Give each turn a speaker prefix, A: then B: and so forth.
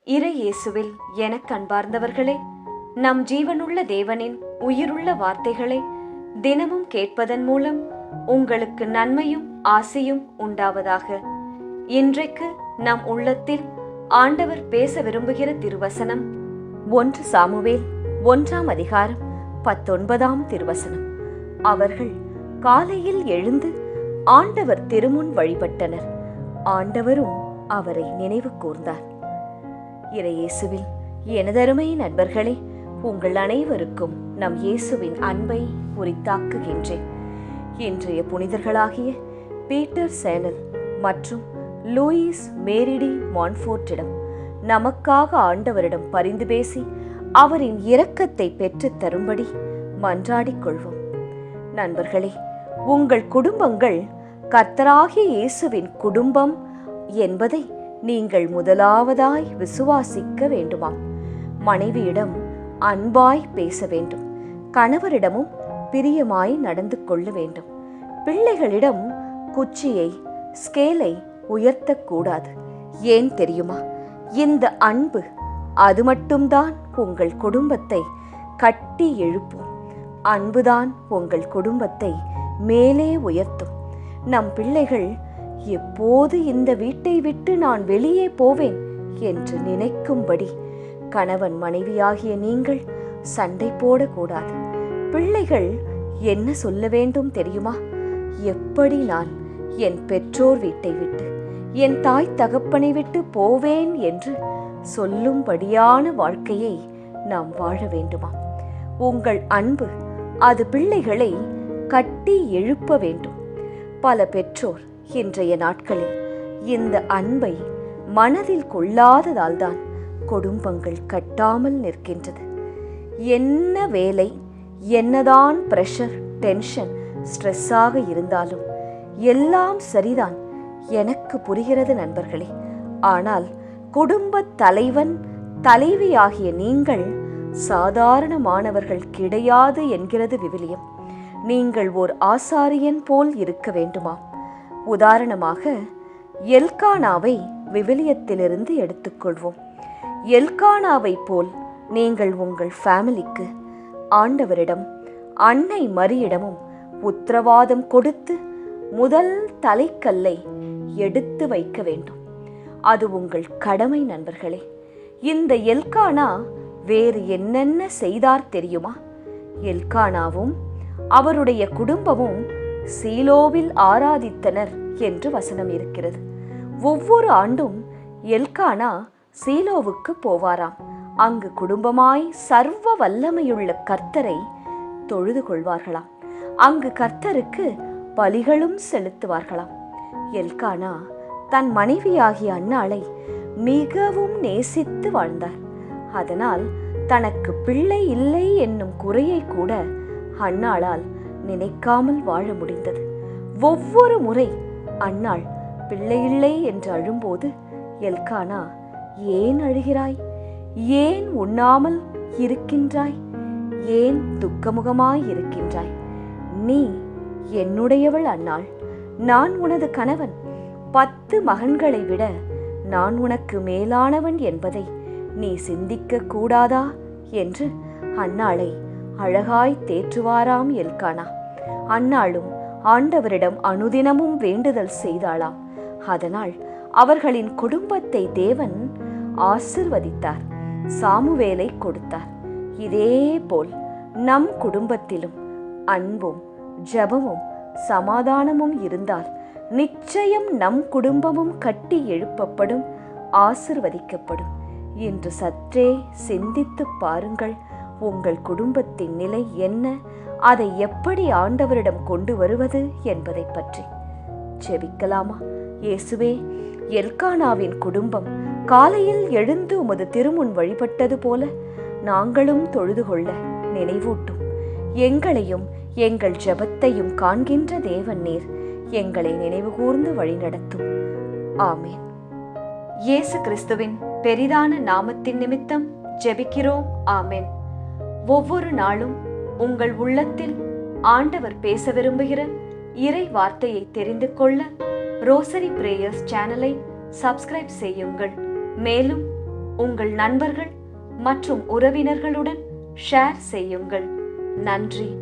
A: இறை இயேசுவில் எனக் அன்பார்ந்தவர்களே, நம் ஜீவனுள்ள தேவனின் உயிருள்ள வார்த்தைகளை தினமும் கேட்பதன் மூலம் உங்களுக்கு நன்மையும் ஆசையும் உண்டாவதாக. இன்றைக்கு நம் உள்ளத்தில் ஆண்டவர் பேச விரும்புகிற திருவசனம் 1 சாமுவேல் 1ஆம் அதிகாரம் 19ஆம் திருவசனம். அவர்கள் காலையில் எழுந்து ஆண்டவர் திருமுன் வழிபட்டனர். ஆண்டவரும் அவரை நினைவு கூர்ந்தார். இறை இயேசுவில் எனதருமை நண்பர்களே, உங்கள் அனைவருக்கும் நம் இயேசுவின் அன்பை உரித்தாக்குகின்றேன். இன்றைய புனிதர்களாகிய பீட்டர் சேனல் மற்றும் லூயிஸ் மேரிடி மான்ஃபோர்ட்டிடம் நமக்காக ஆண்டவரிடம் பரிந்து பேசி அவரின் இரக்கத்தை பெற்றுத் தரும்படி மன்றாடிக் கொள்வோம். நண்பர்களே, உங்கள் குடும்பங்கள் கர்த்தராகிய இயேசுவின் குடும்பம் என்பதை நீங்கள் முதலாவதாய் விசுவாசிக்க வேண்டுமாம். மனைவியிடம் அன்பாய் பேச வேண்டும். கணவரிடமும் பிரியமாய் நடந்து கொள்ள வேண்டும். பிள்ளைகளிடம் குச்சியை ஸ்கேலை உயர்த்தக்கூடாது. ஏன் தெரியுமா? இந்த அன்பு அது மட்டும்தான் உங்கள் குடும்பத்தை கட்டி எழுப்பும். அன்புதான் உங்கள் குடும்பத்தை மேலே உயர்த்தும். நம் பிள்ளைகள் எப்போது இந்த வீட்டை விட்டு நான் வெளியே போவேன் என்று நினைக்கும்படி கணவன் மனைவியாகிய நீங்கள் சண்டை போடக்கூடாது. பிள்ளைகள் என்ன சொல்ல வேண்டும் தெரியுமா? எப்படி நான் என் பெற்றோர் வீட்டை விட்டு என் தாய் தகப்பனை விட்டு போவேன் என்று சொல்லும்படியான வாழ்க்கையை நாம் வாழ வேண்டுமா? உங்கள் அன்பு அது பிள்ளைகளை கட்டி எழுப்ப வேண்டும். பல பெற்றோர் இன்றைய நாட்களில் இந்த அன்பை மனதில் கொள்ளாததால்தான் குடும்பங்கள் கட்டாமல் நிற்கின்றது. என்ன வேலை, என்னதான் பிரஷர், டென்ஷன், ஸ்ட்ரெஸ்ஸாக இருந்தாலும் எல்லாம் சரிதான், எனக்கு புரிகிறது நண்பர்களே. ஆனால் குடும்ப தலைவன் தலைவியாகிய நீங்கள் சாதாரணமானவர்கள் கிடையாது என்கிறது விவிலியம். நீங்கள் ஓர் ஆசாரியன் போல் இருக்க வேண்டுமாம். உதாரணமாக எல்கானாவை விவிலியத்திலிருந்து எடுத்துக்கொள்வோம். எல்கானாவை போல் நீங்கள் உங்கள் ஃபேமிலிக்கு ஆண்டவரிடம் அன்னை மரியிடமும் உத்தரவாதம் கொடுத்து முதல் தலைக்கல்லை எடுத்து வைக்க வேண்டும். அது உங்கள் கடமை நண்பர்களே. இந்த எல்கானா வேறு என்னென்ன செய்தார் தெரியுமா? எல்கானாவும் அவருடைய குடும்பமும் சீலோவில் ஆராதித்தனர் என்று வசனம் இருக்கிறது. ஒவ்வொரு ஆண்டும் எல்கானா சீலோவுக்கு போவாராம். அங்கு குடும்பமாய் சர்வ வல்லமையுள்ள கர்த்தரை தொழுது கொள்வார்களாம். அங்கு கர்த்தருக்கு பலிகளும் செலுத்துவார்களாம். எல்கானா தன் மனைவியாகிய அன்னாளை மிகவும் நேசித்து வாழ்ந்தார். அதனால் தனக்கு பிள்ளை இல்லை என்னும் குறையை கூட அன்னாளால் நினைக்காமல் வாழ முடிந்தது. ஒவ்வொரு முறை அன்னாள் பிள்ளையில்லை என்று அழும்போது எல்கானா, ஏன் அழுகிறாய்? ஏன் உண்ணாமல் இருக்கின்றாய்? ஏன் துக்கமுகமாய் இருக்கின்றாய்? நீ என்னுடையவள் அன்னாள். நான் உனது கணவன். 10 மகன்களை விட நான் உனக்கு மேலானவன் என்பதை நீ சிந்திக்க கூடாதா என்று அன்னாளை அழகாய் தேற்றுவாராம் எல்கானா. அன்னாளும் ஆண்டவரிடம் அனுதினமும் வேண்டுதல் செய்தாளாம். அதனால் அவர்களின் குடும்பத்தை தேவன் ஆசிர்வதித்தார், சாமுவேலை கொடுத்தார். இதே போல் நம் குடும்பத்திலும் அன்பும் ஜெபமும் சமாதானமும் இருந்தால் நிச்சயம் நம் குடும்பமும் கட்டி எழுப்பப்படும், ஆசிர்வதிக்கப்படும். இன்று சற்றே சிந்தித்து பாருங்கள். உங்கள் குடும்பத்தின் நிலை என்ன? அதை எப்படி ஆண்டவரிடம் கொண்டு வருவது என்பதை பற்றி ஜெபிக்கலாமா? இயேசுவே, எல்கானாவின் குடும்பம் காலையில் எழுந்து உமது திருமுன் வழிபட்டது போல நாங்களும் தொழுது கொள்ள நினைவூட்டும். எங்களையும் எங்கள் ஜெபத்தையும் காண்கின்ற தேவன் நீர். எங்களை நினைவு கூர்ந்து வழிநடத்தும். ஆமேன். இயேசு கிறிஸ்துவின் பெரிதான நாமத்தின் நிமித்தம் ஜெபிக்கிறோம். ஆமேன். ஒவ்வொரு நாளும் உங்கள் உள்ளத்தில் ஆண்டவர் பேச விரும்புகிற இறை வார்த்தையை தெரிந்து கொள்ள ரோசரி பிரேயர்ஸ் சேனலை சப்ஸ்கிரைப் செய்யுங்கள். மேலும் உங்கள் நண்பர்கள் மற்றும் உறவினர்களுடன் ஷேர் செய்யுங்கள். நன்றி.